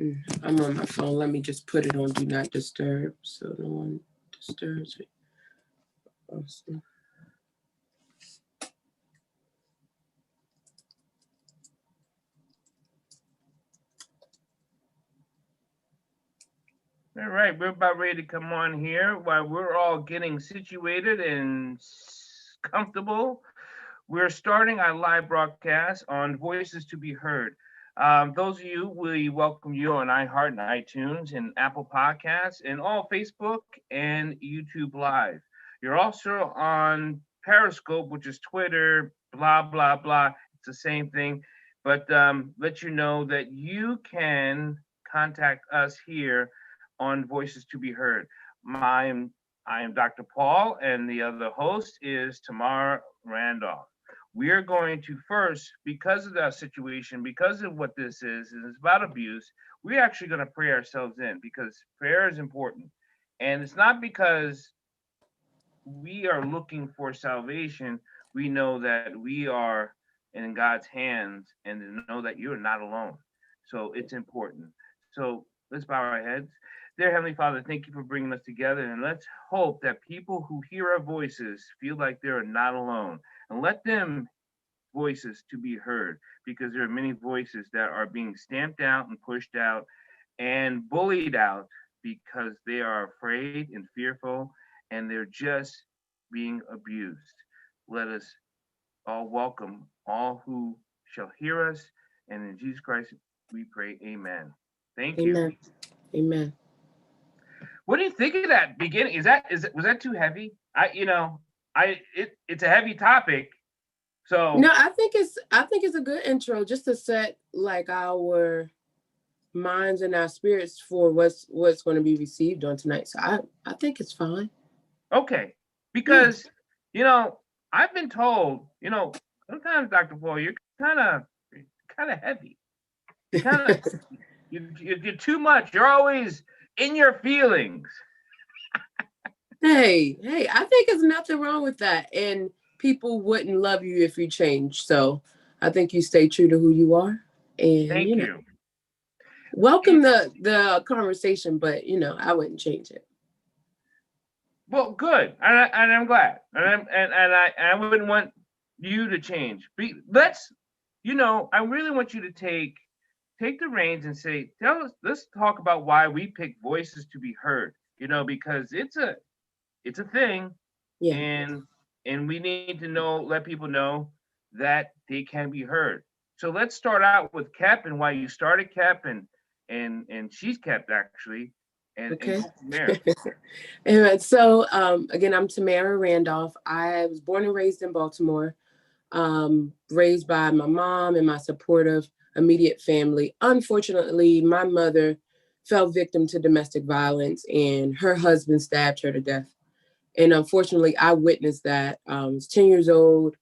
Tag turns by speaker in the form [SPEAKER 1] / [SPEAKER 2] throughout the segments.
[SPEAKER 1] I'm on my phone. Let me just put it on Do Not Disturb so no one disturbs me. Awesome.
[SPEAKER 2] All right, we're about ready to come on here while we're all getting situated and comfortable. We're starting our live broadcast on Voices to Be Heard. Those of you, we welcome you on iHeart and iTunes and Apple Podcasts and all Facebook and YouTube Live. You're also on Periscope, which is Twitter, blah, blah, blah. It's the same thing. But let you know that you can contact us here on Voices to Be Heard. I am Dr. Paul, and the other host is Tamara Randolph. We are going to first, because of that situation, because of what this is, and it's about abuse, we're actually going to pray ourselves in because prayer is important. And it's not because we are looking for salvation. We know that we are in God's hands and to know that you're not alone. So it's important. So let's bow our heads. Dear Heavenly Father, thank you for bringing us together. And let's hope that people who hear our voices feel like they're not alone. And let them voices to be heard because there are many voices that are being stamped out and pushed out and bullied out because they are afraid and fearful and they're just being abused. Let us all welcome all who shall hear us. And in Jesus Christ, we pray, amen. Thank you.
[SPEAKER 1] Amen. Amen.
[SPEAKER 2] What do you think of that beginning? Was that too heavy? It's a heavy topic. So
[SPEAKER 1] no, I think it's a good intro just to set like our minds and our spirits for what's going to be received on tonight. So I think it's fine.
[SPEAKER 2] Okay, because I've been told sometimes Dr. Paul, you're kind of heavy. You're too much. You're always in your feelings.
[SPEAKER 1] Hey, I think there's nothing wrong with that. And people wouldn't love you if you changed. So I think you stay true to who you are. And
[SPEAKER 2] Thank you.
[SPEAKER 1] Welcome the conversation, but I wouldn't change it.
[SPEAKER 2] Well, good, and I'm glad, and I wouldn't want you to change. I really want you to take the reins and say, let's talk about why we pick Voices to Be Heard. Because it's a thing,
[SPEAKER 1] yeah,
[SPEAKER 2] and we need to let people know that they can be heard. So let's start out with Kep and why you started Kep, and she's Kep actually. And
[SPEAKER 1] okay.
[SPEAKER 2] And
[SPEAKER 1] so again, I'm Tamara Randolph. I was born and raised in Baltimore, raised by my mom and my supportive immediate family. Unfortunately, my mother fell victim to domestic violence and her husband stabbed her to death. And unfortunately, I witnessed that. I was 10 years old,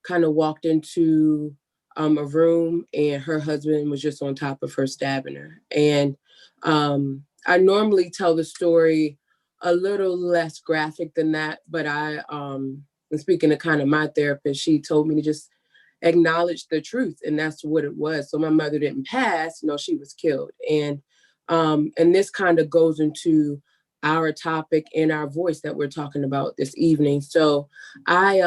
[SPEAKER 1] kind of walked into a room and her husband was just on top of her, stabbing her. And I normally tell the story a little less graphic than that, but and speaking to kind of my therapist, she told me to just acknowledge the truth, and that's what it was. So my mother didn't pass, she was killed. And this kind of goes into our topic and our voice that we're talking about this evening. So I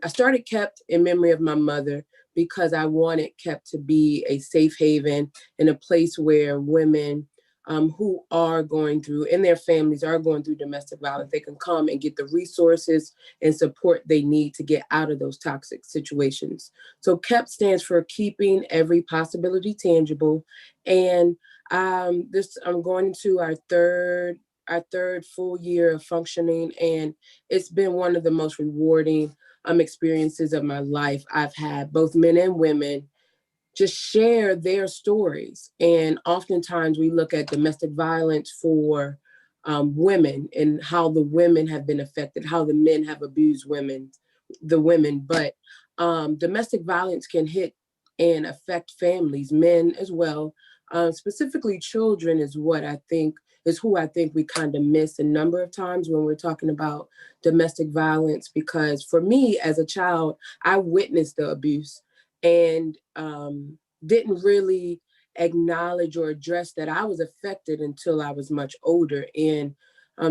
[SPEAKER 1] started Kep in memory of my mother because I wanted Kep to be a safe haven and a place where women who are going through, and their families are going through domestic violence, they can come and get the resources and support they need to get out of those toxic situations. So KEP stands for Keeping Every Possibility Tangible. And I'm going into our third full year of functioning, and it's been one of the most rewarding experiences of my life. I've had both men and women just share their stories. And oftentimes we look at domestic violence for women and how the women have been affected, how the men have abused the women. But domestic violence can hit and affect families, men as well. Specifically children is who I think we kind of miss a number of times when we're talking about domestic violence, because for me as a child, I witnessed the abuse and didn't really acknowledge or address that I was affected until I was much older. And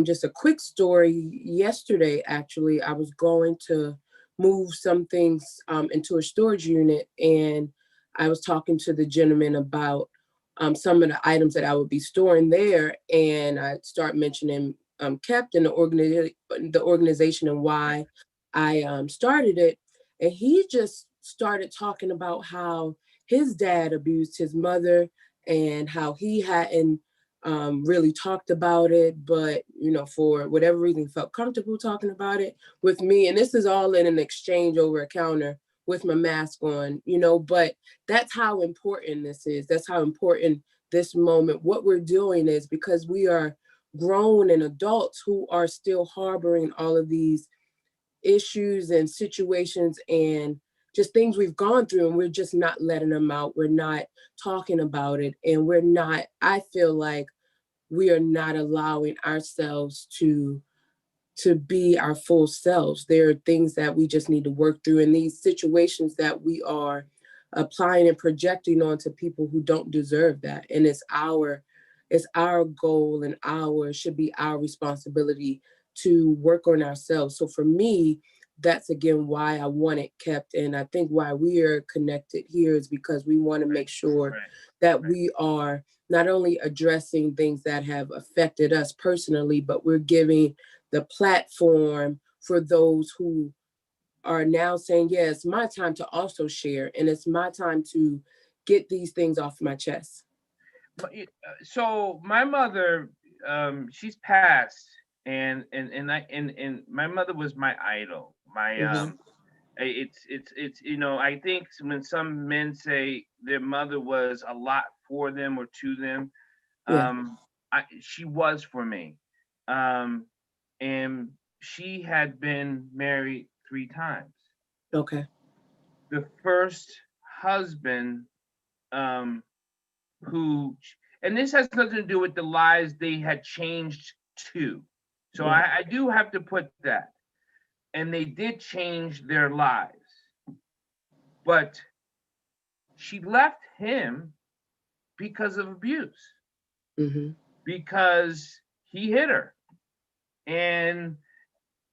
[SPEAKER 1] just a quick story, yesterday, actually, I was going to move some things into a storage unit, and I was talking to the gentleman about some of the items that I would be storing there, and I start mentioning KEPT and the organization and why I started it, and he just started talking about how his dad abused his mother and how he hadn't really talked about it, but for whatever reason, felt comfortable talking about it with me. And this is all in an exchange over a counter with my mask on, but that's how important this is. That's how important this moment, what we're doing is, because we are grown and adults who are still harboring all of these issues and situations and just things we've gone through, and we're just not letting them out. We're not talking about it, and I feel like we are not allowing ourselves to be our full selves. There are things that we just need to work through in these situations that we are applying and projecting onto people who don't deserve that. And it's our goal, and should be our responsibility to work on ourselves. So for me, that's again why I want it kept. And I think why we are connected here is because we want to make sure that we are not only addressing things that have affected us personally, but we're giving the platform for those who are now saying, yeah, it's my time to also share, and it's my time to get these things off my chest.
[SPEAKER 2] So my mother, she's passed, and my mother was my idol. It's I think when some men say their mother was a lot for them or to them, she was for me. And she had been married 3 times.
[SPEAKER 1] Okay.
[SPEAKER 2] The first husband, who, and this has nothing to do with the lives they had changed to. So I do have to put that. And they did change their lives. But she left him because of abuse. Because he hit her. And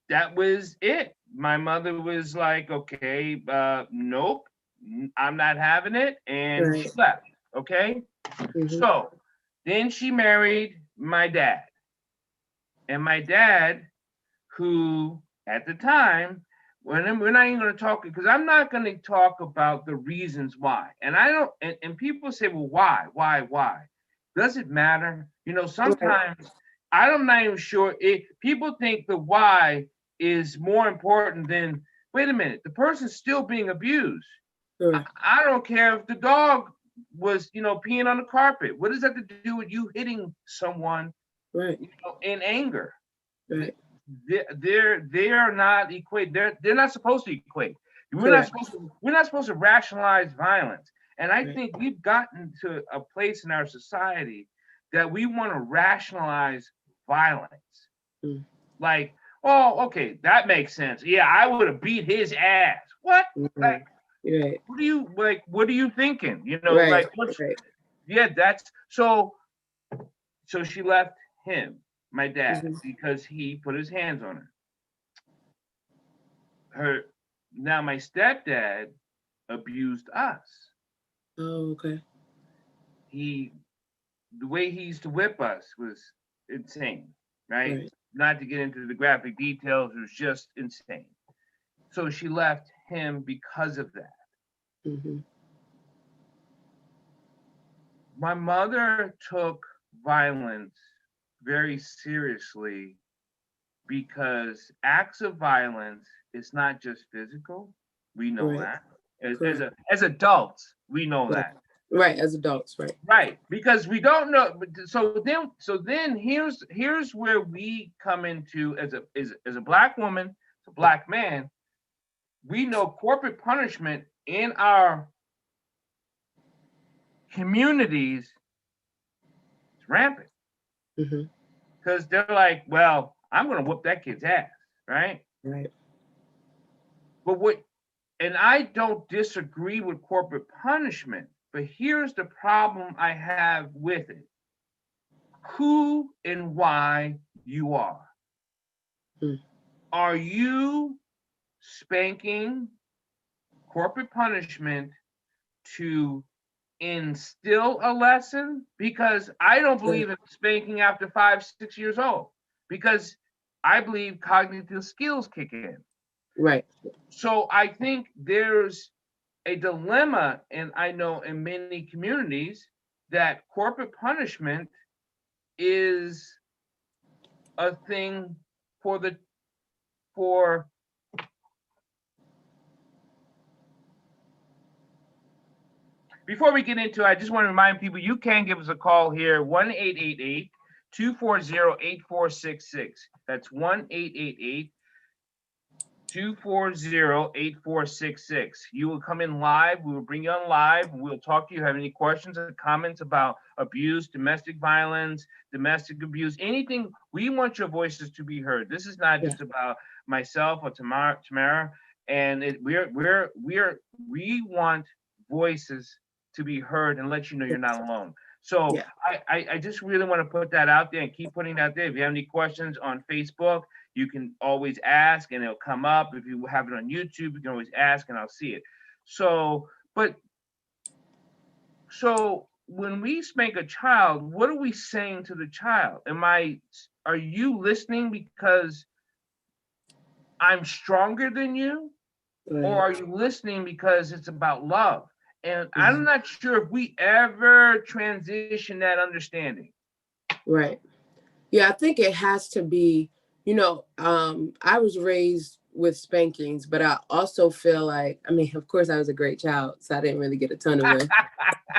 [SPEAKER 2] that was it. My mother was like, okay, nope, I'm not having it. And she left. Okay. So then she married my dad. And my dad, who at the time, we're not even going to talk, because I'm not going to talk about the reasons why. And I don't, and people say, well, why? Does it matter? Sometimes I'm not even sure. People think the why is more important than, wait a minute, the person's still being abused. I don't care if the dog was, peeing on the carpet. What does that have to do with you hitting someone, in anger?
[SPEAKER 1] Right.
[SPEAKER 2] They are not equate. They're not supposed to equate. We're not supposed to rationalize violence. And I think we've gotten to a place in our society that we want to rationalize violence. Like, oh, okay, that makes sense. Yeah, I would have beat his ass. What? Like, what are you thinking? Yeah, that's so she left him, my dad, because he put his hands on her. Now my stepdad abused us.
[SPEAKER 1] Oh, okay.
[SPEAKER 2] The way he used to whip us was insane, right? Not to get into the graphic details, it was just insane. So she left him because of that. My mother took violence very seriously, because acts of violence is not just physical. We know that. As adults, we know that.
[SPEAKER 1] Right, as adults, right.
[SPEAKER 2] Right, because we don't know. So then here's where we come into, as a Black woman, as a Black man, we know corporate punishment in our communities is rampant. Because they're like, well, I'm going to whoop that kid's ass, right?
[SPEAKER 1] Right.
[SPEAKER 2] But and I don't disagree with corporate punishment, But here's the problem I have with it. Who and why you are.
[SPEAKER 1] Hmm.
[SPEAKER 2] Are you spanking corporate punishment to instill a lesson? Because I don't believe in spanking after 5, 6 years old, because I believe cognitive skills kick in.
[SPEAKER 1] Right.
[SPEAKER 2] So I think there's a dilemma, and I know in many communities that corporate punishment is a thing for before we get into it, I just want to remind people you can give us a call here, 1-888-240-8466. That's 1-888-240-8466. You will come in live. We will bring you on live. We'll talk to you. Have any questions or comments about abuse, domestic violence, domestic abuse, anything. We want your voices to be heard. This is not just about myself or Tamara. And we want voices to be heard and let you know you're not alone. So I just really want to put that out there and keep putting that there. If you have any questions on Facebook, you can always ask and it'll come up. If you have it on YouTube, you can always ask and I'll see it. So when we spank a child, what are we saying to the child? Are you listening because I'm stronger than you?
[SPEAKER 1] Right.
[SPEAKER 2] Or are you listening because it's about love? And I'm not sure if we ever transition that understanding.
[SPEAKER 1] Right. Yeah, I think it has to be, I was raised with spankings, but I also feel like, of course I was a great child, so I didn't really get a ton of them,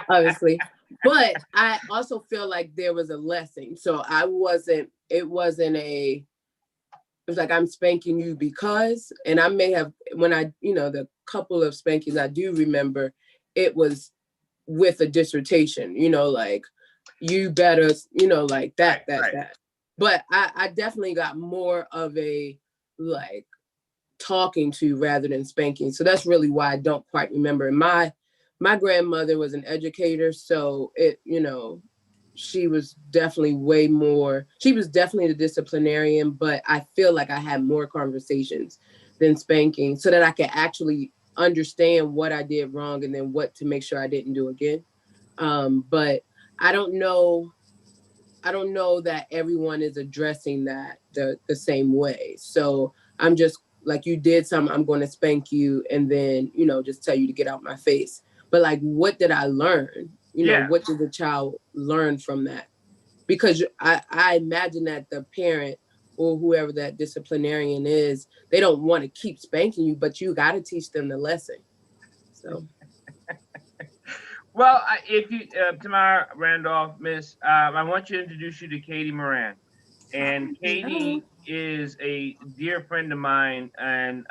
[SPEAKER 1] obviously. But I also feel like there was a lesson. So it was like, I'm spanking you because, and I may have, when the couple of spankings I do remember, it was with a dissertation, like, you better, like that. But I definitely got more of a, like, talking to rather than spanking. So that's really why I don't quite remember. My grandmother was an educator, so she was definitely she was definitely the disciplinarian, but I feel like I had more conversations than spanking so that I could actually understand what I did wrong and then what to make sure I didn't do again. But I don't know that everyone is addressing that the same way. So I'm just like, you did something, I'm going to spank you and then, just tell you to get out my face. But like, what did I learn? What did the child learn from that? Because I imagine that the parent or whoever that disciplinarian is, they don't want to keep spanking you, but you got to teach them the lesson. So.
[SPEAKER 2] Well, if you, Tamara Randolph, Miss, I want you to introduce you to Katie Moran. And Katie is a dear friend of mine, and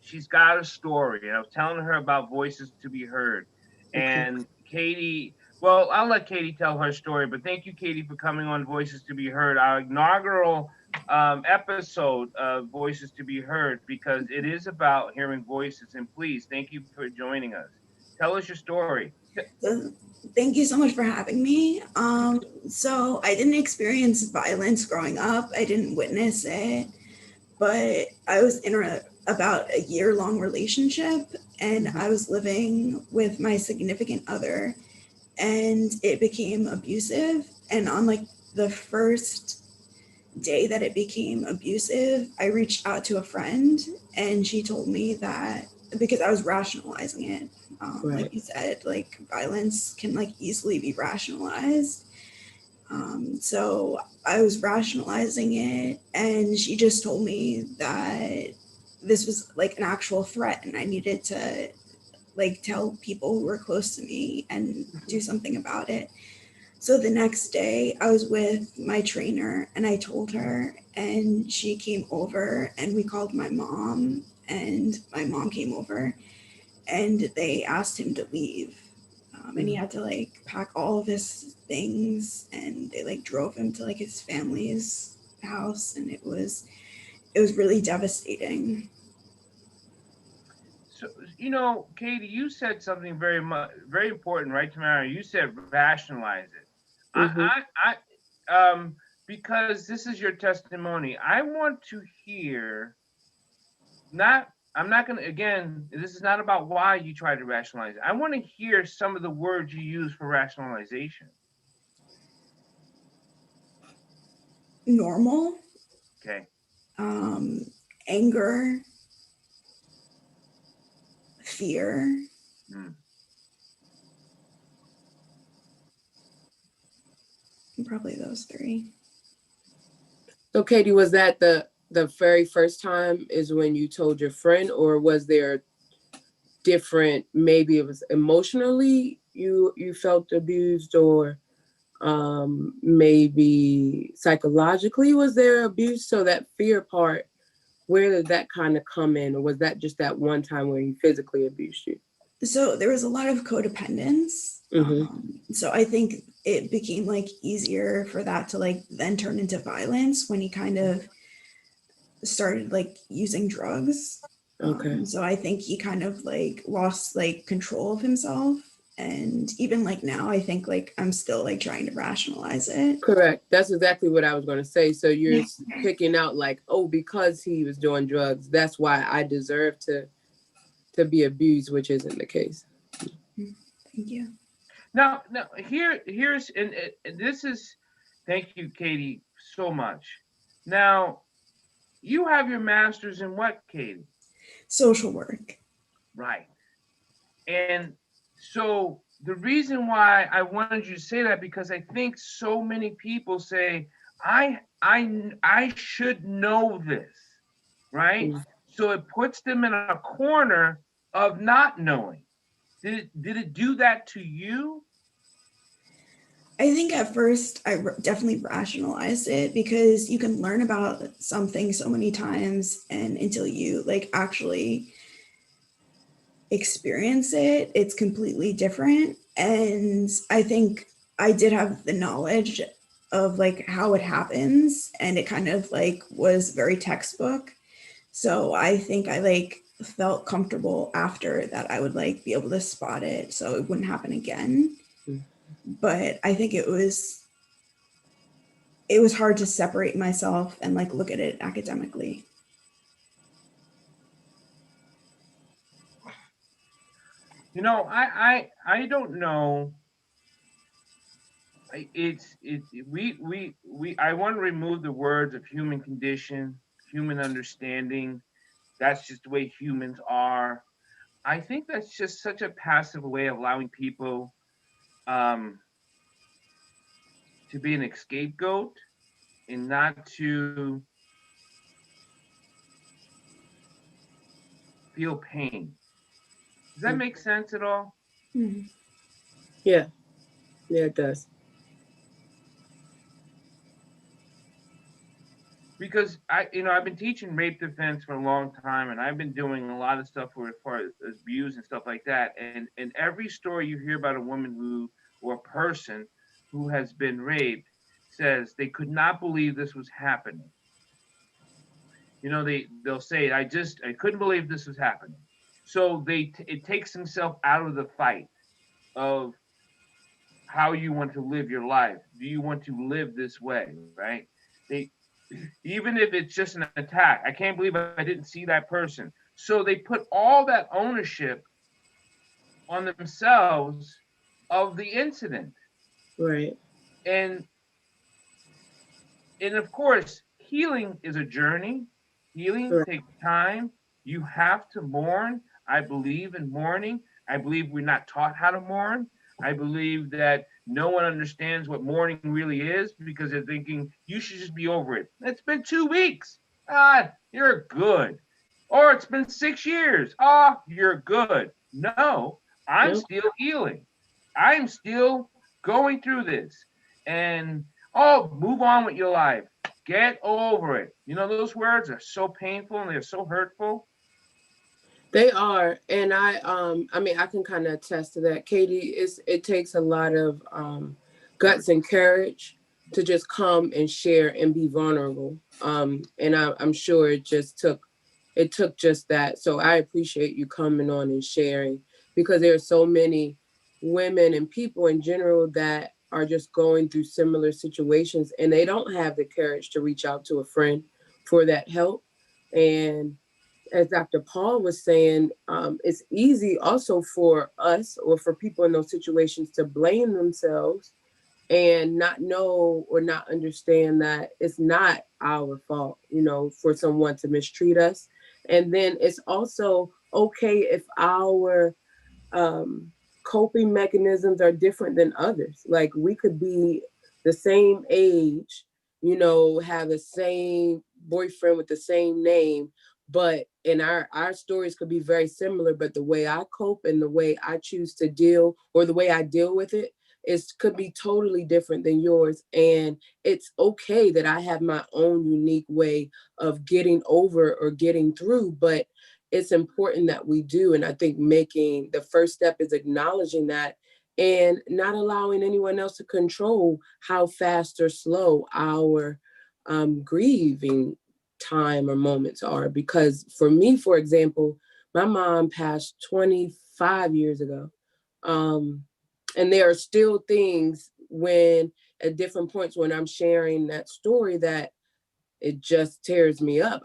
[SPEAKER 2] she's got a story. And I was telling her about Voices to be Heard. And Katie, well, I'll let Katie tell her story, but thank you, Katie, for coming on Voices to be Heard, our inaugural episode of Voices to be Heard, because it is about hearing voices. And please, thank you for joining us. Tell us your story.
[SPEAKER 3] Thank you so much for having me. So I didn't experience violence growing up. I didn't witness it, but I was in about a year-long relationship, and I was living with my significant other, and it became abusive. And on like the first day that it became abusive, I reached out to a friend, and she told me that, because I was rationalizing it.
[SPEAKER 1] Right.
[SPEAKER 3] Like you said, like violence can like easily be rationalized. So I was rationalizing it, and she just told me that this was like an actual threat, and I needed to like tell people who were close to me and do something about it. So the next day I was with my trainer and I told her, and she came over, and we called my mom, and my mom came over, and they asked him to leave. And he had to like pack all of his things, and they like drove him to like his family's house, and it was really devastating.
[SPEAKER 2] So, Katie, you said something very important, right, Tamara? You said rationalize it.
[SPEAKER 1] Hmm.
[SPEAKER 2] Because this is your testimony, I want to hear, not, I'm not going to, again, this is not about why you try to rationalize it. I want to hear some of the words you use for rationalization.
[SPEAKER 3] Normal,
[SPEAKER 2] Okay.
[SPEAKER 3] um, anger, fear,
[SPEAKER 2] Mm.
[SPEAKER 3] probably those three.
[SPEAKER 1] So Katie, was that the very first time is when you told your friend, or was there different, maybe it was emotionally you felt abused, or maybe psychologically was there abuse? So that fear part, where did that kind of come in, or was that just that one time where he physically abused you?
[SPEAKER 3] So there was a lot of codependence.
[SPEAKER 1] Hmm.
[SPEAKER 3] So I think it became like easier for that to like then turn into violence when he kind of started like using drugs.
[SPEAKER 1] Okay.
[SPEAKER 3] So I think he kind of like lost like control of himself. And even like now, I think like I'm still like trying to rationalize it.
[SPEAKER 1] Correct. That's exactly what I was going to say. So you're
[SPEAKER 3] Yeah.
[SPEAKER 1] picking out like, oh, because he was doing drugs, that's why I deserve to be abused, which isn't the case.
[SPEAKER 3] Thank you.
[SPEAKER 2] Now, here's, and this is, thank you, Katie, so much. Now, you have your master's in what, Katie?
[SPEAKER 3] Social work.
[SPEAKER 2] Right. And so the reason why I wanted you to say that, because I think so many people say, I should know this, right?
[SPEAKER 1] Mm.
[SPEAKER 2] So it puts them in a corner of not knowing. Did it do that to you?
[SPEAKER 3] I think at first definitely rationalized it because you can learn about something so many times, and until you like actually experience it, it's completely different. And I think I did have the knowledge of like how it happens, and it kind of like was very textbook. So I think I like felt comfortable after that I would like be able to spot it so it wouldn't happen again.
[SPEAKER 1] Mm.
[SPEAKER 3] But I think it was hard to separate myself and like look at it academically.
[SPEAKER 2] I don't know. I want to remove the words of human condition, human understanding. That's just the way humans are. I think that's just such a passive way of allowing people um, to be an scapegoat and not to feel pain. Does that
[SPEAKER 1] Mm.
[SPEAKER 2] make sense at all?
[SPEAKER 3] Mhm.
[SPEAKER 1] Yeah, yeah, it does.
[SPEAKER 2] Because I've been teaching rape defense for a long time, and I've been doing a lot of stuff for as far as abuse and stuff like that. And every story you hear about a woman who, or a person who has been raped, says they could not believe this was happening. They'll say, I couldn't believe this was happening. So it takes themselves out of the fight of how you want to live your life. Do you want to live this way, right? They Even if it's just an attack, I can't believe I didn't see that person. So they put all that ownership on themselves of the incident.
[SPEAKER 1] Right.
[SPEAKER 2] And of course, healing is a journey. Healing
[SPEAKER 1] Right.
[SPEAKER 2] takes time. You have to mourn. I believe in mourning. I believe we're not taught how to mourn. I believe that no one understands what mourning really is because they're thinking you should just be over it. It's been 2 weeks. Ah, you're good. Or it's been 6 years. Ah, you're good. No, I'm
[SPEAKER 1] No.
[SPEAKER 2] still healing. I'm still going through this. And oh, move on with your life. Get over it. Those words are so painful and they're so hurtful.
[SPEAKER 1] They are, and I mean, I can kind of attest to that. Katie, it takes a lot of guts and courage to just come and share and be vulnerable. And I'm sure it it took just that. So I appreciate you coming on and sharing, because there are so many women and people in general that are just going through similar situations and they don't have the courage to reach out to a friend for that help. And as Dr. Paul was saying, it's easy also for us or for people in those situations to blame themselves and not know or not understand that it's not our fault, for someone to mistreat us. And then it's also okay if our coping mechanisms are different than others. Like we could be the same age, have the same boyfriend with the same name, but in our stories could be very similar, but the way I cope and the way I choose to deal, or the way I deal with it, could be totally different than yours. And it's okay that I have my own unique way of getting over or getting through, but it's important that we do. And I think making the first step is acknowledging that and not allowing anyone else to control how fast or slow our grieving time or moments are. Because for me, for example, my mom passed 25 years ago. And there are still things when at different points when I'm sharing that story that it just tears me up.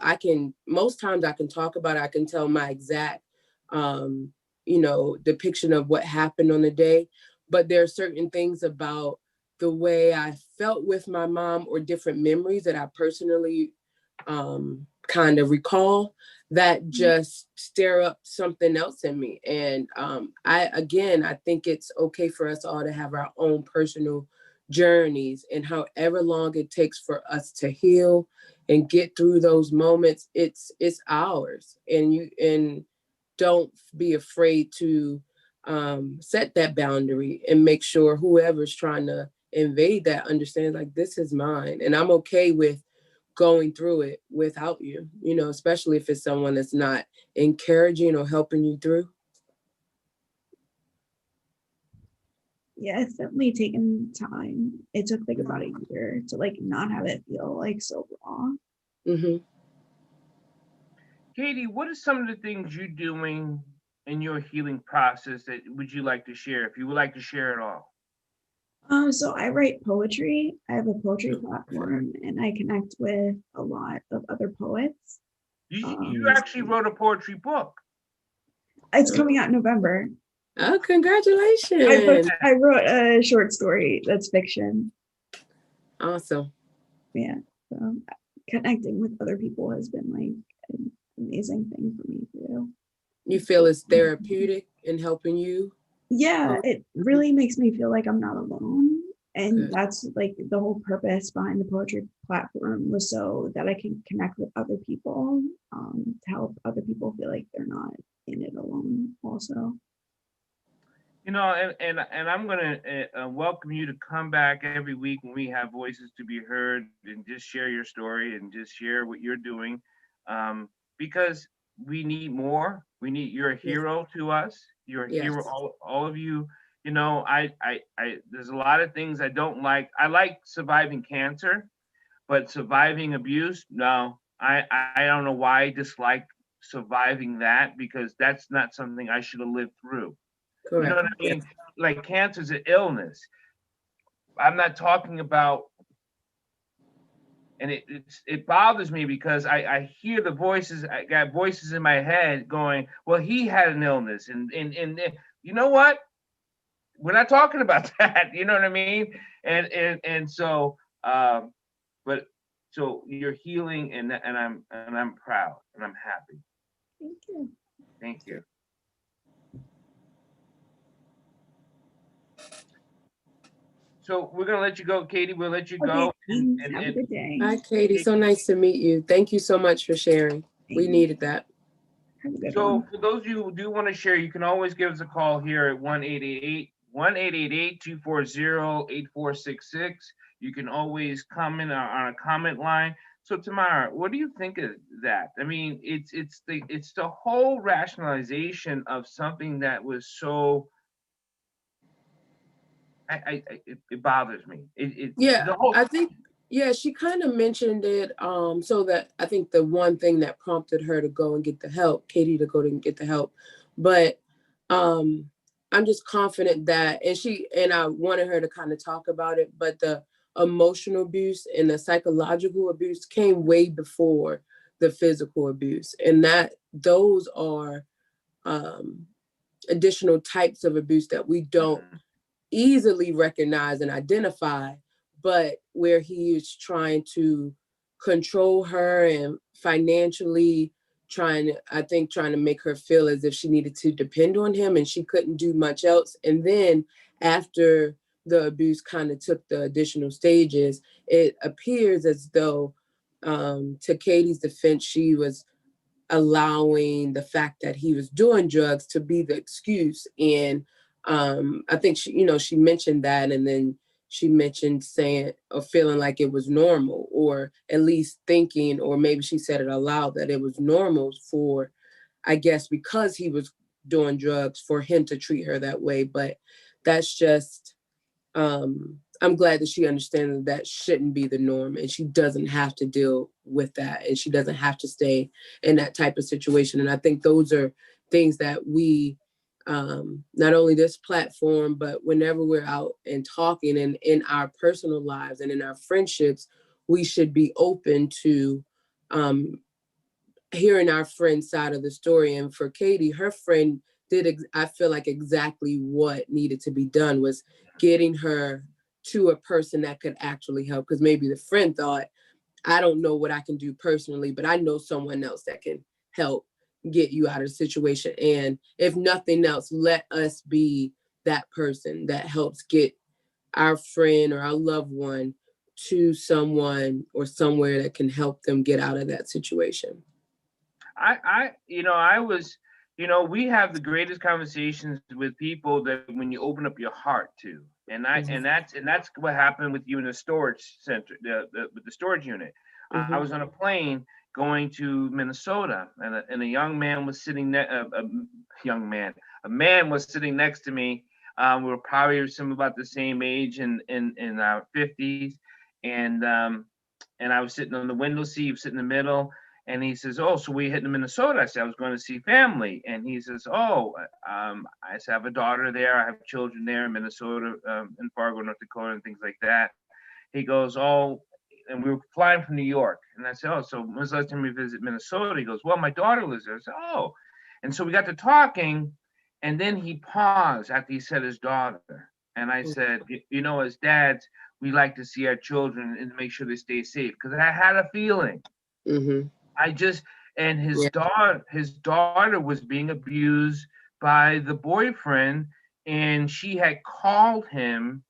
[SPEAKER 1] Most times I can talk about it, I can tell my exact, depiction of what happened on the day, but there are certain things about the way I felt with my mom or different memories that I personally kind of recall that just stir up something else in me. And I think it's okay for us all to have our own personal journeys, and however long it takes for us to heal and get through those moments, it's ours. And don't be afraid to set that boundary and make sure whoever's trying to invade that understands, like, this is mine and I'm okay with going through it without you, especially if it's someone that's not encouraging or helping you through.
[SPEAKER 3] Yeah, it's definitely taken time. It took like about a year to like not have it feel like so raw.
[SPEAKER 1] Mm-hmm.
[SPEAKER 2] Katie, what are some of the things you're doing in your healing process that would you like to share, if you would like to share it all?
[SPEAKER 3] So I write poetry. I have a poetry platform and I connect with a lot of other poets.
[SPEAKER 2] You actually wrote a poetry book.
[SPEAKER 3] It's coming out in November.
[SPEAKER 1] Oh, congratulations.
[SPEAKER 3] I wrote a short story that's fiction.
[SPEAKER 1] Awesome.
[SPEAKER 3] Yeah. So connecting with other people has been like an amazing thing for me to do.
[SPEAKER 1] You feel it's therapeutic in helping you?
[SPEAKER 3] Yeah, it really makes me feel like I'm not alone. And
[SPEAKER 1] Good.
[SPEAKER 3] that's like the whole purpose behind the poetry platform, was so that I can connect with other people, to help other people feel like they're not in it alone also.
[SPEAKER 2] And I'm gonna welcome you to come back every week when we have Voices to Be Heard, and just share your story and just share what you're doing, because we need more. You're a hero to us. You're a hero, all of you. I there's a lot of things I don't like. I like surviving cancer, but surviving abuse, no. I don't know why I dislike surviving that, because that's not something I should have lived through.
[SPEAKER 1] Correct.
[SPEAKER 2] You know what I mean? Like, cancer is an illness. I'm not talking about, and it bothers me because I hear the voices. I got voices in my head going, "Well, he had an illness," and you know what? We're not talking about that. You know what I mean? And so, but so you're healing, and I'm proud and I'm happy.
[SPEAKER 3] Thank you.
[SPEAKER 2] Thank you. So we're gonna let you go, Katie. We'll let you go.
[SPEAKER 3] And have a good day.
[SPEAKER 1] Hi, Katie. So nice to meet you. Thank you so much for sharing. We needed that.
[SPEAKER 3] Have a good
[SPEAKER 2] So
[SPEAKER 3] one.
[SPEAKER 2] for those of you who do want to share, you can always give us a call here at 1-888-240-8466. You can always comment on a comment line. So Tamara, what do you think of that? I mean, it's the whole rationalization of something that was so. It bothers me.
[SPEAKER 1] Yeah,
[SPEAKER 2] The whole,
[SPEAKER 1] I think Yeah, she kind of mentioned it. So that I think the one thing that prompted her to go and get the help, Katie to go and get the help. But um I'm just confident that, and I wanted her to kind of talk about it, but the emotional abuse and the psychological abuse came way before the physical abuse. And that those are um additional types of abuse that we don't
[SPEAKER 2] Mhm.
[SPEAKER 1] easily recognize and identify, but where he is trying to control her and financially trying to make her feel as if she needed to depend on him and she couldn't do much else. And then after the abuse kind of took the additional stages, it appears as though, to Katie's defense, she was allowing the fact that he was doing drugs to be the excuse. And I think she mentioned that, and then she mentioned saying or feeling like it was normal, or at least thinking, or maybe she said it aloud, that it was normal for, I guess, because he was doing drugs, for him to treat her that way. But that's just, I'm glad that she understands that shouldn't be the norm, and she doesn't have to deal with that, and she doesn't have to stay in that type of situation. And I think those are things that we, not only this platform, but whenever we're out and talking and in our personal lives and in our friendships, we should be open to um, hearing our friend's side of the story. And for Katie, her friend did, I feel like, exactly what needed to be done, was getting her to a person that could actually help. Because maybe the friend thought, I don't know what I can do personally, but I know someone else that can help get you out of the situation. And if nothing else, let us be that person that helps get our friend or our loved one to someone or somewhere that can help them get out of that situation.
[SPEAKER 2] I was, we have the greatest conversations with people that when you open up your heart to,
[SPEAKER 1] Mhm.
[SPEAKER 2] and that's what happened with you in the storage center, with the storage unit. I
[SPEAKER 1] Mhm.
[SPEAKER 2] was on a plane going to Minnesota, and a young man was sitting young man, a man was sitting next to me. We were probably some about the same age, in our 50s, and and I was sitting on the window seat, he was sitting in the middle, and he says, "Oh, so we heading to Minnesota?" I said, "I was going to see family." And he says, "Oh, I said, I have a daughter there. I have children there in Minnesota, in Fargo, North Dakota, and things like that." He goes, "Oh," and we were flying from New York. And I said, "Oh, so when's the last time we visit Minnesota?" He goes, "Well, my daughter lives there." I said, "Oh." And so we got to talking, and then he paused after he said his daughter. And I said, as dads, we like to see our children and make sure they stay safe. Because I had a feeling.
[SPEAKER 1] Mhm.
[SPEAKER 2] I just and
[SPEAKER 1] Yeah.
[SPEAKER 2] his daughter was being abused by the boyfriend, and she had
[SPEAKER 1] To
[SPEAKER 2] called
[SPEAKER 1] come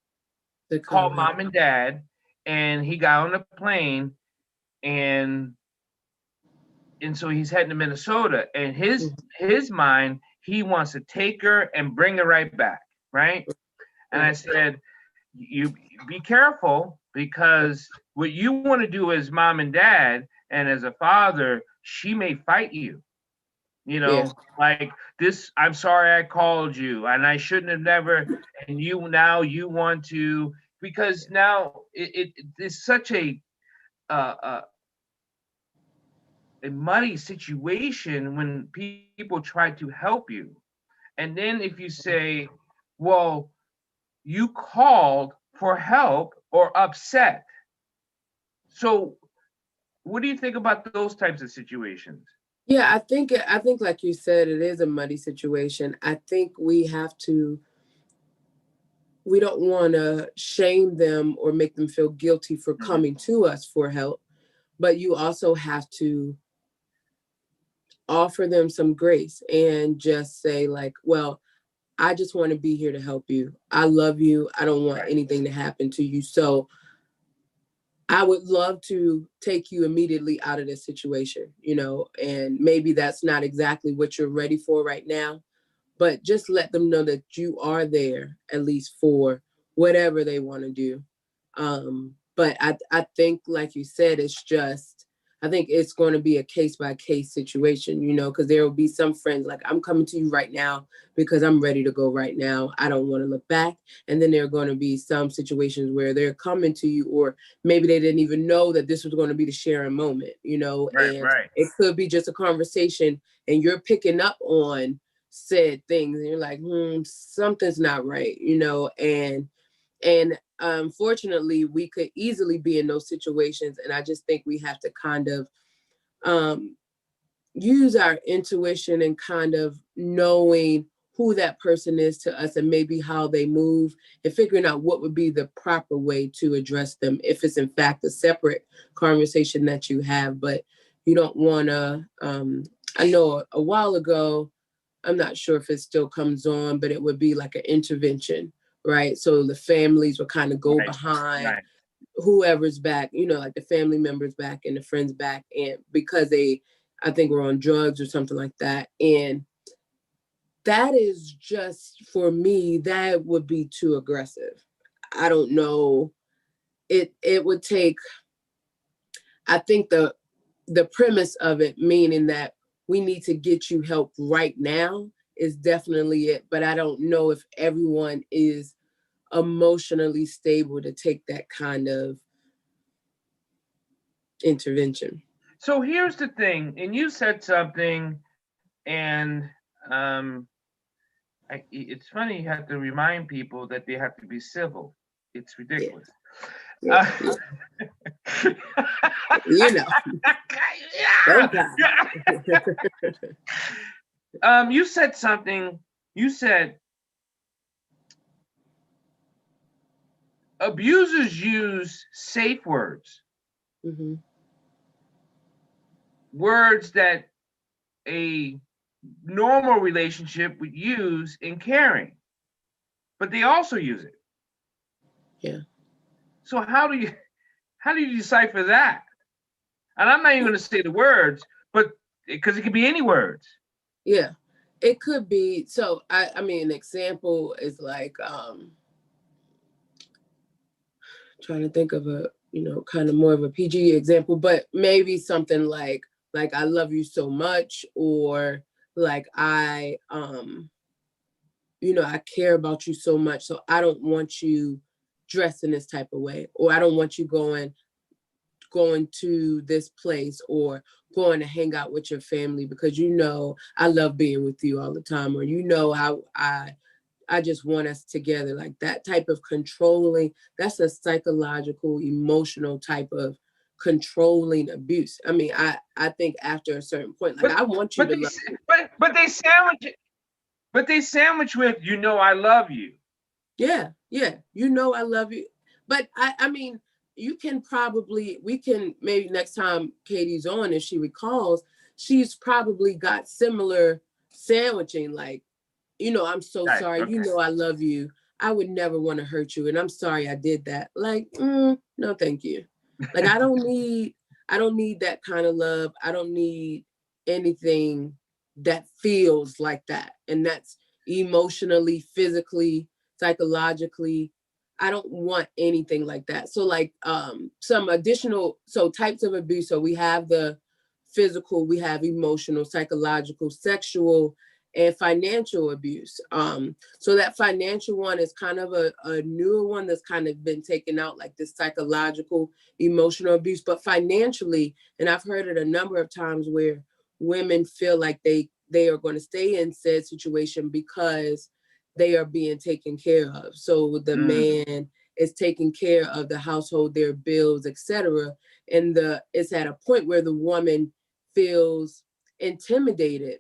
[SPEAKER 1] help.
[SPEAKER 2] mom and dad, and he got on a plane, and so he's heading to Minnesota, and
[SPEAKER 1] Mhm.
[SPEAKER 2] his mind, he wants to take her and bring her right back, right? And I
[SPEAKER 1] Right.
[SPEAKER 2] said, you be careful, because what you want to do as mom and dad and as a father, she may fight you.
[SPEAKER 1] Yeah.
[SPEAKER 2] Like this, I'm sorry I called you and I shouldn't have never, and you want to, because now it's such uh, a muddy situation when people try to help you. And then if you say, well, you called for help or upset. So what do you think about those types of situations?
[SPEAKER 1] Yeah, I think like you said, it is a muddy situation. I think we don't want to shame them or make them feel guilty for
[SPEAKER 2] Mhm.
[SPEAKER 1] coming to us for help, but you also have to offer them some grace and just say, like, well, I just want to be here to help you. I love you. I don't want
[SPEAKER 2] Right.
[SPEAKER 1] anything to happen to you. So I would love to take you immediately out of this situation, and maybe that's not exactly what you're ready for right now, but just let them know that you are there, at least for whatever they want to do. But I think, like you said, it's just I think it's going to be a case by case situation, you know, because there will be some friends like, I'm coming to you right now because I'm ready to go right now. I don't want to look back. And then there are going to be some situations where they're coming to you, or maybe they didn't even know that this was going to be the sharing moment, you know,
[SPEAKER 2] Right,
[SPEAKER 1] and
[SPEAKER 2] right.
[SPEAKER 1] it could be just a conversation and you're picking up on said things and you're like, something's not right, you know, and unfortunately, we could easily be in those situations. And I just think we have to kind of use our intuition and kind of knowing who that person is to us and maybe how they move and figuring out what would be the proper way to address them if it's in fact a separate conversation that you have. But you don't want to, I know a while ago, I'm not sure if it still comes on, but it would be like an intervention, right? So the families would kind of go behind whoever's back, you know, like the family members back and the friends back, and because they, I think, were on drugs or something like that. And that is just, for me, that would be too aggressive. I don't know. It would take, I think the premise of it, meaning that we need to get you help right now, is definitely it. But I don't know if everyone is emotionally stable to take that kind of intervention.
[SPEAKER 2] So here's the thing, and you said something, and it's funny you have to remind people that they have to be civil. It's ridiculous.
[SPEAKER 1] Yeah. You know.
[SPEAKER 2] You said something. You said abusers use safe words.
[SPEAKER 1] Mm-hmm.
[SPEAKER 2] Words that a normal relationship would use in caring, but they also use it.
[SPEAKER 1] Yeah.
[SPEAKER 2] So how do you decipher that? And I'm not even going to say the words, but because it could be any words.
[SPEAKER 1] Yeah, it could be. So I mean, an example is like, trying to think of a, you know, kind of more of a PG example, but maybe something like I love you so much, or like I you know, I care about you so much, so I don't want you dressed in this type of way, or I don't want you going to this place or going to hang out with your family because, you know, I love being with you all the time, or, you know, I just want us together. Like that type of controlling, that's a psychological, emotional type of controlling abuse. I mean, I think after a certain point, like, I want you to love me.
[SPEAKER 2] But they sandwich it. But they sandwich with, you know, I love you.
[SPEAKER 1] Yeah, you know, I love you. But I mean, we can maybe next time Katie's on, if she recalls, she's probably got similar sandwiching, like, you know, I'm so sorry. Okay. You know, I love you. I would never want to hurt you. And I'm sorry I did that. Like, no, thank you. Like, I don't need that kind of love. I don't need anything that feels like that. And that's emotionally, physically, psychologically. I don't want anything like that. So like some additional, types of abuse. So we have the physical, we have emotional, psychological, sexual, and financial abuse. So that financial one is kind of a newer one that's kind of been taken out, like this psychological, emotional abuse. But financially, and I've heard it a number of times where women feel like they are going to stay in said situation because they are being taken care of. So the man is taking care of the household, their bills, etc. And it's at a point where the woman feels intimidated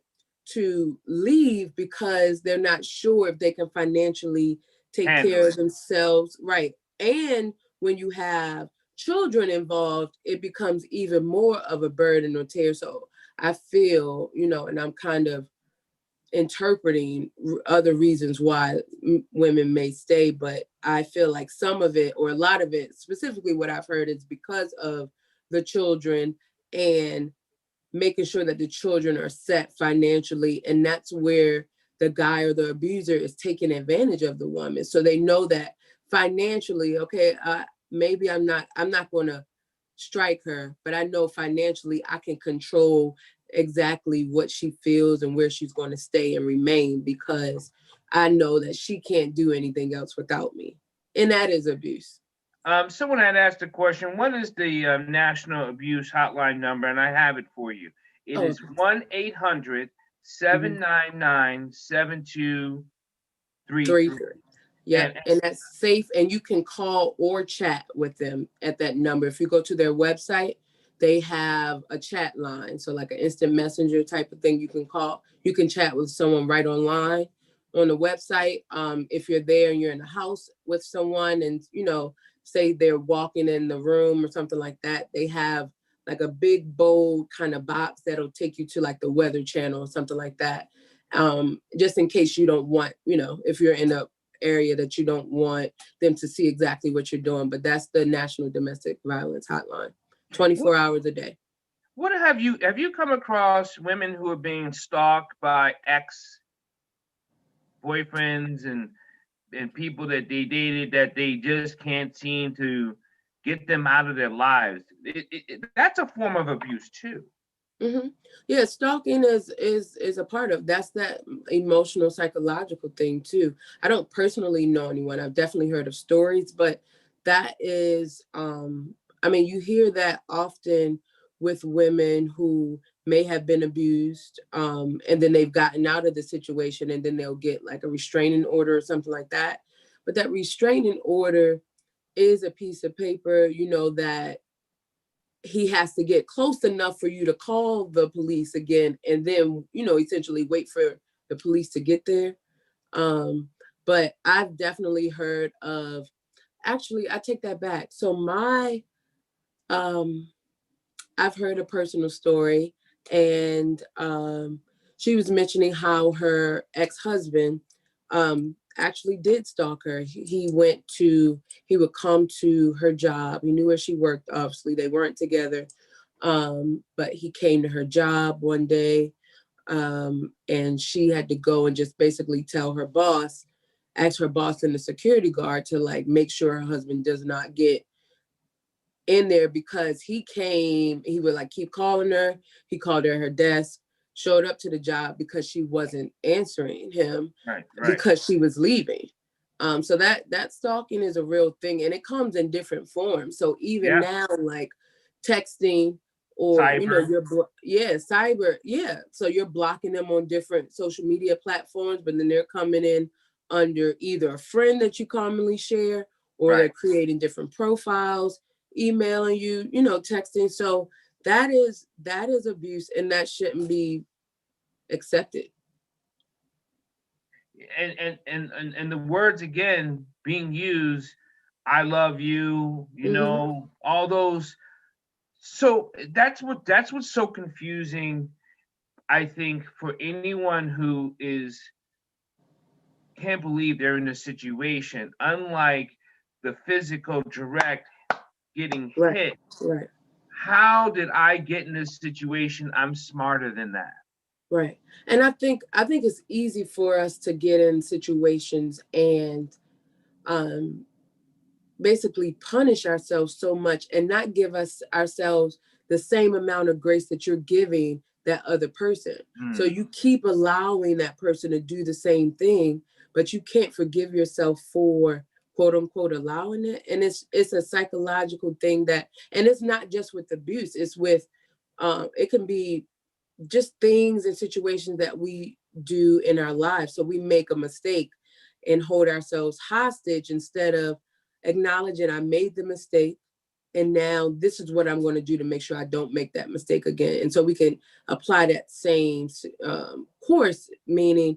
[SPEAKER 1] to leave because they're not sure if they can financially take care of themselves. Right. And when you have children involved, it becomes even more of a burden or tear. So I feel, you know, and I'm kind of interpreting other reasons why women may stay, but I feel like some of it, or a lot of it, specifically what I've heard, is because of the children and making sure that the children are set financially. And that's where the guy or the abuser is taking advantage of the woman. So they know that financially, okay, maybe I'm not going to strike her, but I know financially I can control exactly what she feels and where she's going to stay and remain, because I know that she can't do anything else without me. And that is abuse.
[SPEAKER 2] Someone had asked a question. What is the National Abuse Hotline number? And I have it for you. It
[SPEAKER 1] Oh,
[SPEAKER 2] is 1-800-799-7233.
[SPEAKER 1] 3. Yeah, and that's safe, and you can call or chat with them at that number. If you go to their website, they have a chat line, so like an instant messenger type of thing. You can call, you can chat with someone right online on the website. If you're there and you're in the house with someone, and say they're walking in the room or something like that, they have like a big bold kind of box that'll take you to like the Weather Channel or something like that. Just in case you don't want, if you're in a area that you don't want them to see exactly what you're doing. But that's the National Domestic Violence Hotline, 24 hours a day.
[SPEAKER 2] What have you come across women who are being stalked by ex-boyfriends and people that they dated that they just can't seem to get them out of their lives? That's a form of abuse too.
[SPEAKER 1] Mm-hmm. Yeah, stalking is a part of that emotional, psychological thing too. I don't personally know anyone. I've definitely heard of stories, but that is, you hear that often with women who may have been abused, and then they've gotten out of the situation, and then they'll get like a restraining order or something like that. But that restraining order is a piece of paper, that he has to get close enough for you to call the police again, and then, essentially wait for the police to get there. But I've definitely heard of, actually, I take that back. So I've heard a personal story, and she was mentioning how her ex-husband actually did stalk her. He would come to her job. He knew where she worked. Obviously, they weren't together, but he came to her job one day, and she had to go and just basically ask her boss and the security guard to like make sure her husband does not get in there, because he would like keep calling her. He called her at her desk, showed up to the job because she wasn't answering him,
[SPEAKER 2] right.
[SPEAKER 1] because she was leaving. So that stalking is a real thing, and it comes in different forms. So even now, like texting, or
[SPEAKER 2] cyber.
[SPEAKER 1] Cyber, so you're blocking them on different social media platforms, but then they're coming in under either a friend that you commonly share, or they're creating different profiles, emailing you, texting. So that is abuse, and that shouldn't be accepted.
[SPEAKER 2] And the words again being used, I love you, all those. So that's what's so confusing, I think, for anyone who can't believe they're in this situation. Unlike the physical direct getting hit.
[SPEAKER 1] Right.
[SPEAKER 2] How did I get in this situation? I'm smarter than that.
[SPEAKER 1] Right. And I think it's easy for us to get in situations and basically punish ourselves so much and not give ourselves the same amount of grace that you're giving that other person. So you keep allowing that person to do the same thing, but you can't forgive yourself for quote unquote allowing it. And it's a psychological thing and it's not just with abuse, it's with it can be just things and situations that we do in our lives. So we make a mistake and hold ourselves hostage instead of acknowledging I made the mistake, and now this is what I'm going to do to make sure I don't make that mistake again. And so we can apply that same course, meaning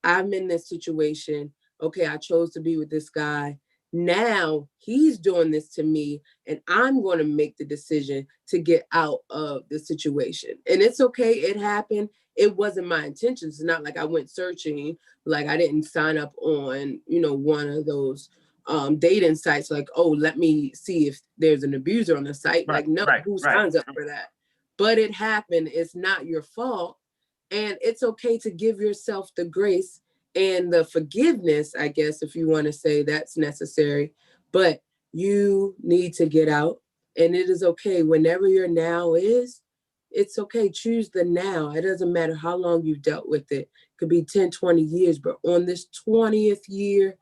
[SPEAKER 1] I'm in this situation. Okay, I chose to be with this guy. Now he's doing this to me, and I'm going to make the decision to get out of the situation. And it's okay. It happened. It wasn't my intentions. It's not like I went searching, like I didn't sign up on, one of those dating sites, like, oh, let me see if there's an abuser on the site. Who signs up for that? But it happened. It's not your fault. And it's okay to give yourself the grace and the forgiveness, I guess, if you want to say that's necessary. But you need to get out And it is okay. Whenever your now is, it's okay. Choose the now. It doesn't matter how long you've dealt with it. It could be 10, 20 years, but on this 20th year,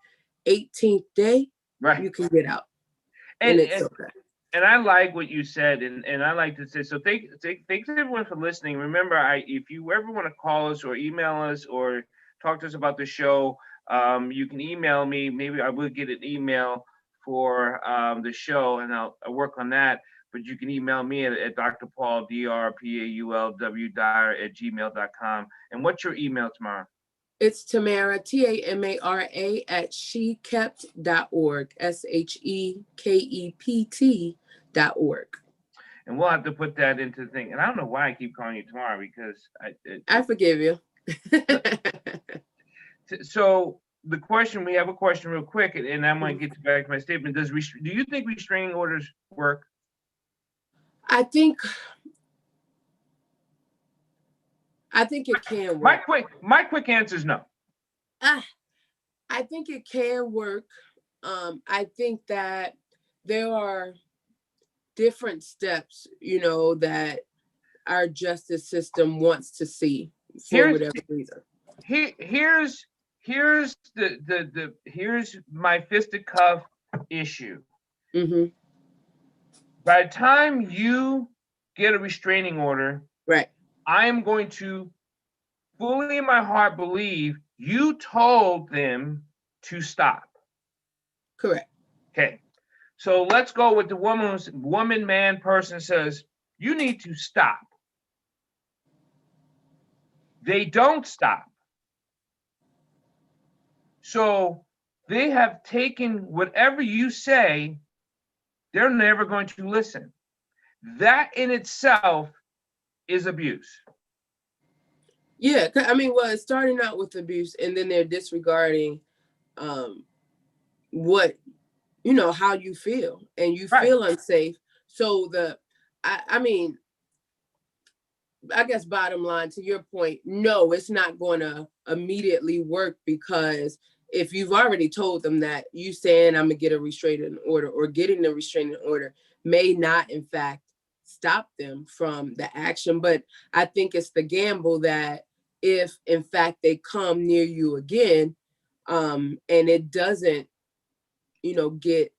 [SPEAKER 1] 18th day,
[SPEAKER 2] Right.
[SPEAKER 1] you can get out.
[SPEAKER 2] And
[SPEAKER 1] It's okay.
[SPEAKER 2] and I like what you said, and I like to say, so thanks everyone for listening. Remember, if you ever want to call us or email us or talk to us about the show, you can email me. Maybe I will get an email for the show, and I'll work on that. But you can email me at Dr. Paul, DrPaulW Dyer @gmail.com. And what's your email, Tamara?
[SPEAKER 1] It's Tamara, TAMARA at shekept.org, SHEKEPT.org.
[SPEAKER 2] And we'll have to put that into the thing. And I don't know why I keep calling you Tamara, because
[SPEAKER 1] I forgive you.
[SPEAKER 2] So we have a question real quick, and I'm going to get back to my statement. Do you think restraining orders work?
[SPEAKER 1] I think it can work.
[SPEAKER 2] My quick answer is no.
[SPEAKER 1] I think it can work. I think that there are different steps, that our justice system wants to see for whatever reason.
[SPEAKER 2] Here's my fisticuff issue.
[SPEAKER 1] Mm-hmm.
[SPEAKER 2] By the time you get a restraining order,
[SPEAKER 1] right,
[SPEAKER 2] I am going to fully in my heart believe you told them to stop.
[SPEAKER 1] Correct.
[SPEAKER 2] Okay. So let's go with the woman, man, person says, you need to stop. They don't stop. So they have taken whatever you say, they're never going to listen. That in itself is abuse.
[SPEAKER 1] Yeah, it's starting out with abuse, and then they're disregarding what, how you feel, and you feel unsafe. So I guess bottom line to your point, no, it's not going to immediately work, because if you've already told them that, you saying I'm gonna get a restraining order or getting a restraining order may not in fact stop them from the action. But I think it's the gamble that if in fact they come near you again, and it doesn't, get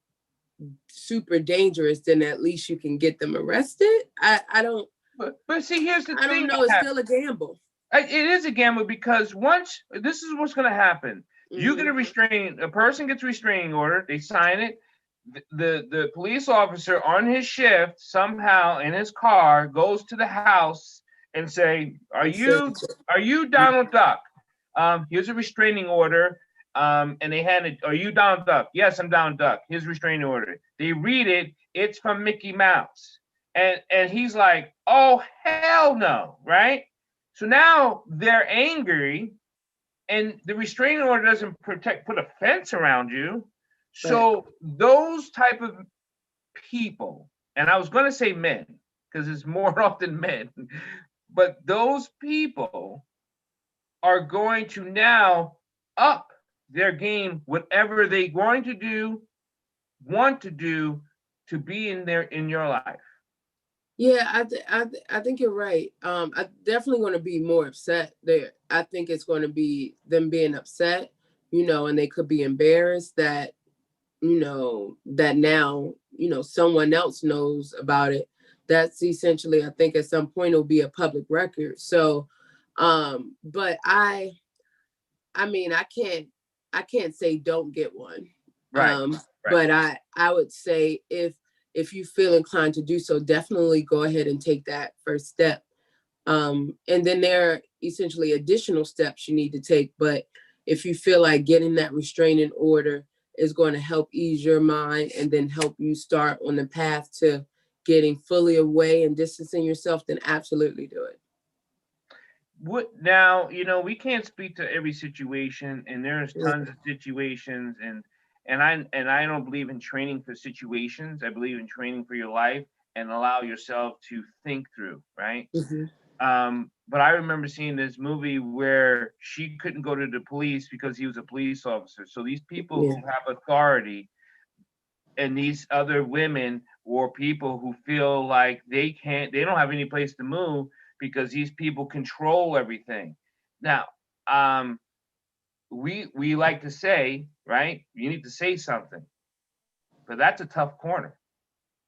[SPEAKER 1] super dangerous, then at least you can get them arrested. I don't.
[SPEAKER 2] But see, here's the thing.
[SPEAKER 1] I don't know. It's still a gamble.
[SPEAKER 2] It is a gamble, because once this is what's going to happen. Mm-hmm. You get a person gets a restraining order, they sign it. The police officer on his shift somehow in his car goes to the house and say, are you Donald Duck? Here's a restraining order. And they hand it, are you Donald Duck? Yes, I'm Donald Duck. Here's a restraining order. They read it, it's from Mickey Mouse. And he's like, oh, hell no, right? So now they're angry, and the restraining order doesn't put a fence around you. So those type of people, and I was going to say men, because it's more often men, but those people are going to now up their game, whatever they're going to want to do to be in your life.
[SPEAKER 1] Yeah, I think you're right. I'm definitely going to be more upset there. I think it's going to be them being upset, and they could be embarrassed that, that now, someone else knows about it. That's essentially, I think at some point it'll be a public record. So, but I can't say don't get one.
[SPEAKER 2] Right.
[SPEAKER 1] But I would say if you feel inclined to do so, definitely go ahead and take that first step. And then there are essentially additional steps you need to take. But if you feel like getting that restraining order is going to help ease your mind and then help you start on the path to getting fully away and distancing yourself, then absolutely do it.
[SPEAKER 2] Now, we can't speak to every situation, and there's tons of situations, and I don't believe in training for situations. I believe in training for your life and allow yourself to think through, right? Mm-hmm. But I remember seeing this movie where she couldn't go to the police because he was a police officer. So these people who have authority and these other women or people who feel like they don't have any place to move because these people control everything. Now, we like to say, right? You need to say something, but that's a tough corner.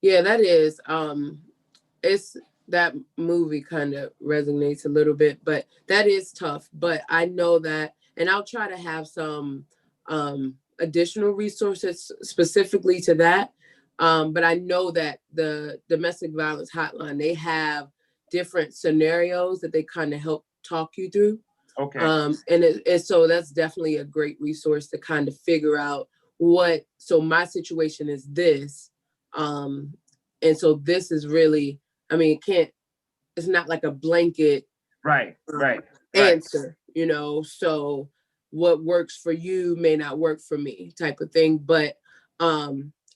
[SPEAKER 1] Yeah, that is. It's that movie kind of resonates a little bit, but that is tough. But I know that, and I'll try to have some additional resources specifically to that. But I know that the domestic violence hotline, they have different scenarios that they kind of help talk you through.
[SPEAKER 2] Okay.
[SPEAKER 1] And so that's definitely a great resource to kind of figure out so my situation is this. And so this is really, I mean, it's not like a blanket
[SPEAKER 2] Right.
[SPEAKER 1] answer, so what works for you may not work for me type of thing. But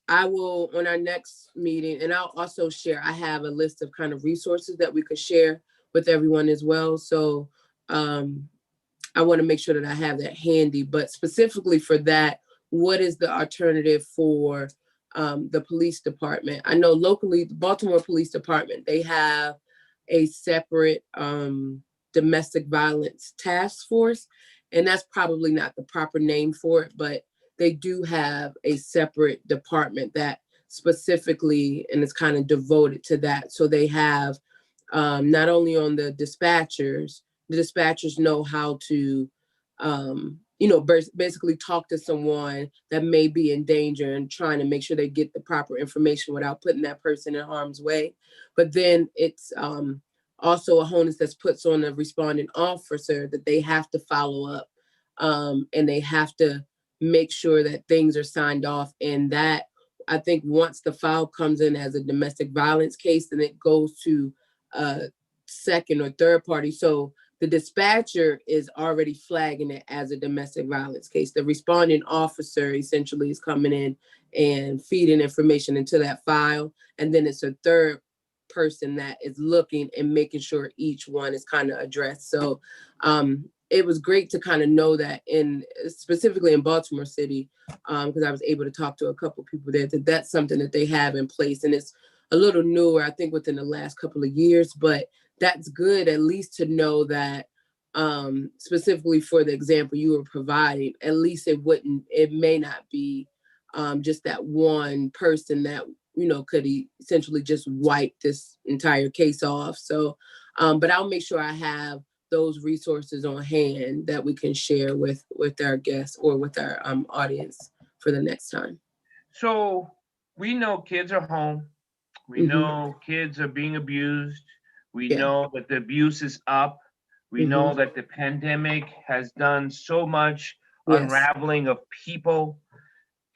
[SPEAKER 1] I will, on our next meeting, and I'll also share, I have a list of kind of resources that we could share with everyone as well. So I want to make sure that I have that handy, but specifically for that, what is the alternative for the police department? I know locally, the Baltimore Police Department, they have a separate domestic violence task force, and that's probably not the proper name for it, but they do have a separate department that specifically, and it's kind of devoted to that. So they have not only on the dispatchers know how to basically talk to someone that may be in danger and trying to make sure they get the proper information without putting that person in harm's way. But then it's also a onus that's puts on the responding officer that they have to follow up, and they have to make sure that things are signed off. And that, I think, once the file comes in as a domestic violence case, then it goes to a second or third party. So the dispatcher is already flagging it as a domestic violence case. The responding officer essentially is coming in and feeding information into that file. And then it's a third person that is looking and making sure each one is kind of addressed. So it was great to kind of know that specifically in Baltimore City, because I was able to talk to a couple of people there, that's something that they have in place. And it's a little newer, I think, within the last couple of years, but that's good at least to know that specifically for the example you were providing, at least it may not be just that one person that, could essentially just wipe this entire case off. So, but I'll make sure I have those resources on hand that we can share with our guests or with our audience for the next time.
[SPEAKER 2] So we know kids are home. We know kids are being abused. We know that the abuse is up. We know that the pandemic has done so much unraveling of people,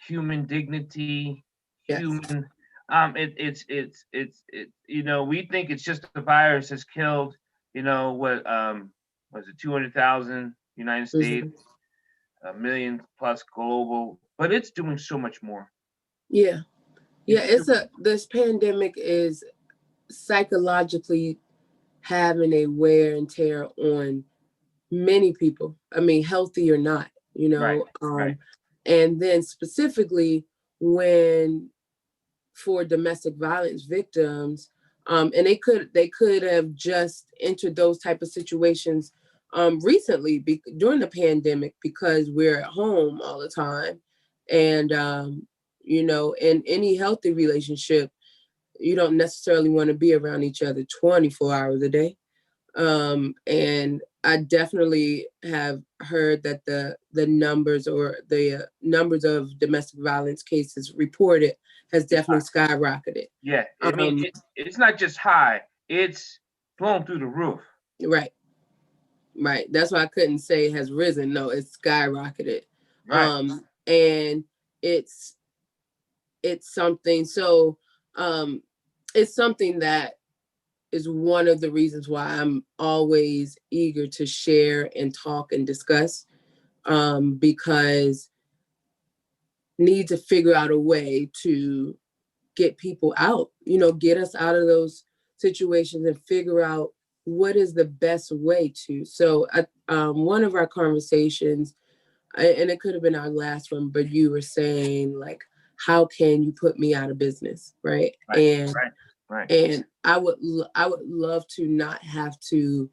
[SPEAKER 2] human dignity, human. It's we think it's just the virus has killed. What was it, 200,000 United States, a million plus global, but it's doing so much more.
[SPEAKER 1] Yeah, this pandemic is psychologically having a wear and tear on many people. I mean, healthy or not,
[SPEAKER 2] Right.
[SPEAKER 1] And then specifically for domestic violence victims, and they could have just entered those type of situations recently during the pandemic because we're at home all the time. And, in any healthy relationship, you don't necessarily want to be around each other 24 hours a day. And I definitely have heard that the numbers of domestic violence cases reported has definitely skyrocketed.
[SPEAKER 2] Yeah, I mean, it's not just high, it's blown through the roof.
[SPEAKER 1] Right. That's why I couldn't say it has risen. No, it's skyrocketed.
[SPEAKER 2] Right.
[SPEAKER 1] And it's something. So it's something that is one of the reasons why I'm always eager to share and talk and discuss, because need to figure out a way to get people out, get us out of those situations and figure out what is the best way to. So one of our conversations, and it could have been our last one, but you were saying like how can you put me out of business, right?
[SPEAKER 2] Right. Right.
[SPEAKER 1] And I would love to not have to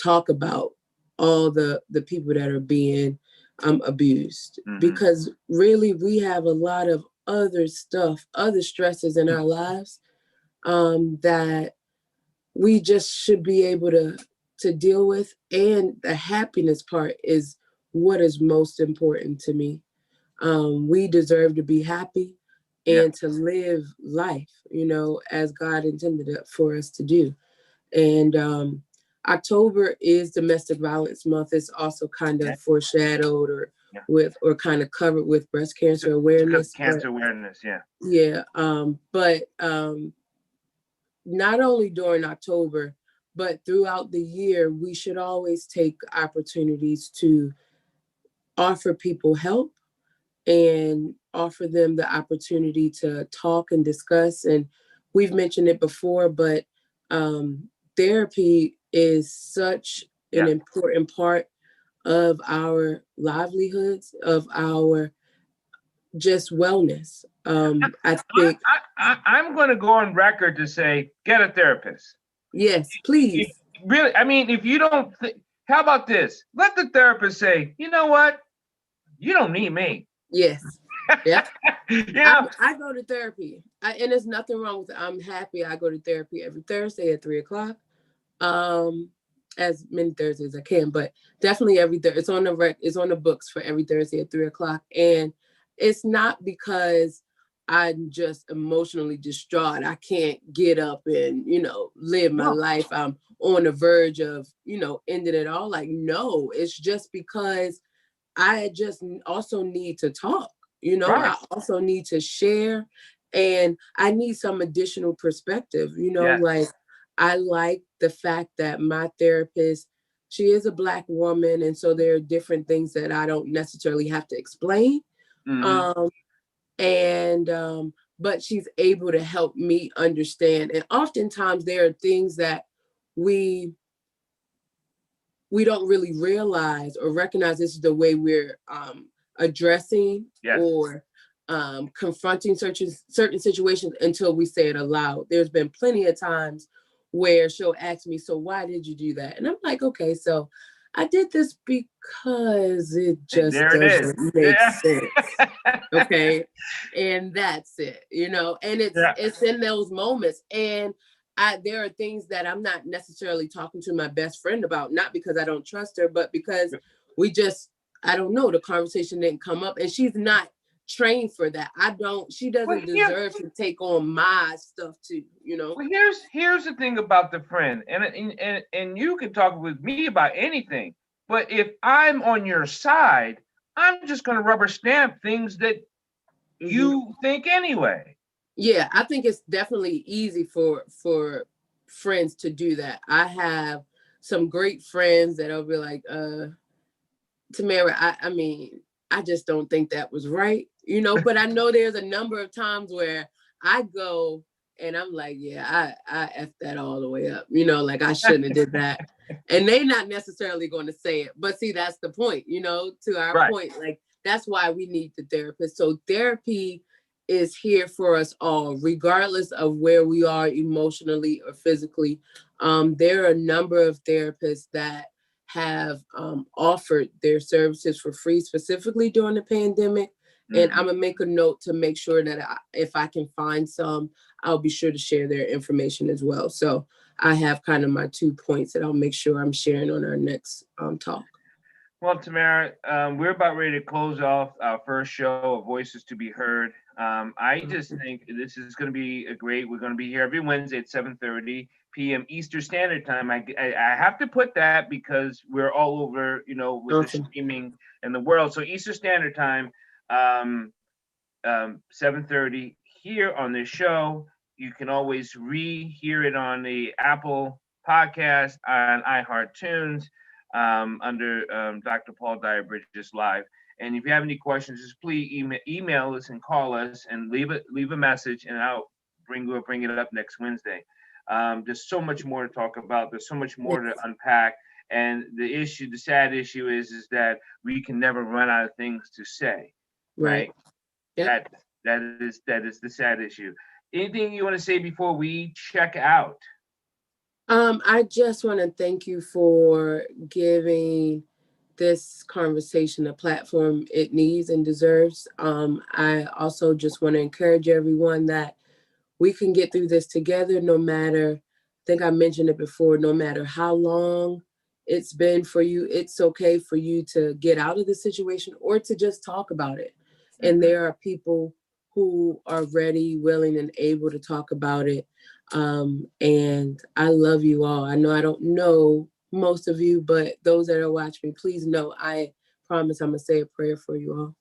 [SPEAKER 1] talk about all the people that are being abused, because really we have a lot of other stuff, other stresses in our lives that we just should be able to deal with. And the happiness part is what is most important to me. We deserve to be happy and to live life, as God intended it for us to do. And October is Domestic Violence Month. It's also kind of foreshadowed or kind of covered with breast cancer awareness.
[SPEAKER 2] Cancer awareness, yeah.
[SPEAKER 1] Yeah, but not only during October, but throughout the year, we should always take opportunities to offer people help and offer them the opportunity to talk and discuss. And we've mentioned it before, but therapy is such an important part of our livelihoods, of our just wellness. I think
[SPEAKER 2] I'm going to go on record to say, get a therapist.
[SPEAKER 1] Yes, please.
[SPEAKER 2] Really, I mean, if you don't, how about this? Let the therapist say, you know what? You don't need me.
[SPEAKER 1] Yes. Yeah.
[SPEAKER 2] Yeah.
[SPEAKER 1] I go to therapy, and there's nothing wrong with it. I'm happy. I go to therapy every Thursday at 3:00. As many Thursdays as I can, but definitely every Thursday. It's on the books for every Thursday at 3:00, and it's not because I'm just emotionally distraught. I can't get up and live my life. I'm on the verge of ending it all. Like, no, it's just because I just also need to talk. I also need to share, and I need some additional perspective. Like, I like the fact that my therapist, she is a Black woman, and so there are different things that I don't necessarily have to explain. But she's able to help me understand. And oftentimes there are things that we don't really realize or recognize this is the way we're addressing or confronting certain situations until we say it aloud. There's been plenty of times where she'll ask me, so why did you do that? And I'm like, okay, so I did this because it just doesn't make sense. Okay. And that's it, and it's in those moments. And there are things that I'm not necessarily talking to my best friend about, not because I don't trust her, but because I don't know, the conversation didn't come up, and she's not trained for that. She doesn't deserve to take on my stuff too,
[SPEAKER 2] Well, here's the thing about the friend, and you can talk with me about anything, but if I'm on your side, I'm just going to rubber stamp things that you think anyway.
[SPEAKER 1] Yeah, I think it's definitely easy for friends to do that. I have some great friends that'll be like, Tamara, I mean, I just don't think that was right, but I know there's a number of times where I go and I'm like, yeah, I F that all the way up, like I shouldn't have did that. And they're not necessarily going to say it, but see, that's the point, to our point, like, that's why we need the therapist. So therapy is here for us all, regardless of where we are emotionally or physically. There are a number of therapists that have offered their services for free, specifically during the pandemic. And I'm gonna make a note to make sure that if I can find some, I'll be sure to share their information as well. So I have kind of my 2 points that I'll make sure I'm sharing on our next talk.
[SPEAKER 2] Well, Tamara, we're about ready to close off our first show of Voices to Be Heard. I just think this is going to be we're going to be here every Wednesday at 7:30 p.m. Eastern Standard Time. I have to put that because we're all over, with the streaming in the world. So Eastern Standard Time, 7:30 here on this show. You can always hear it on the Apple Podcast, on iHeartTunes, under Dr. Paul Dyer Bridges Live. And if you have any questions, just please email us and call us and leave a message, and I'll bring it up next Wednesday. There's so much more to talk about. There's so much more to unpack. And the sad issue is that we can never run out of things to say. Right.
[SPEAKER 1] Yep.
[SPEAKER 2] That is the sad issue. Anything you want to say before we check out?
[SPEAKER 1] I just want to thank you for giving this conversation a platform it needs and deserves. I also just want to encourage everyone that we can get through this together no matter, I think I mentioned it before, no matter how long it's been for you, it's okay for you to get out of the situation or to just talk about it. And there are people who are ready, willing, and able to talk about it. And I love you all. I know I don't know most of you, but those that are watching me, please know I promise I'm going to say a prayer for you all.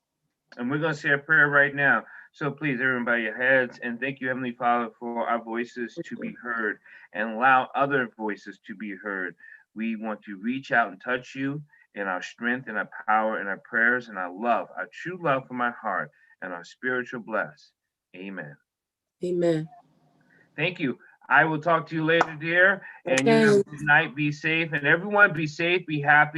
[SPEAKER 2] And we're going to say a prayer right now. So please, everyone, bow your heads and thank you, Heavenly Father, for our voices to be heard and allow other voices to be heard. We want to reach out and touch you in our strength and our power and our prayers and our love, our true love from our heart and our spiritual bless. Amen.
[SPEAKER 1] Amen.
[SPEAKER 2] Thank you. I will talk to you later, dear. And you
[SPEAKER 1] Okay.
[SPEAKER 2] have a good night. Be safe. And everyone be safe, be happy.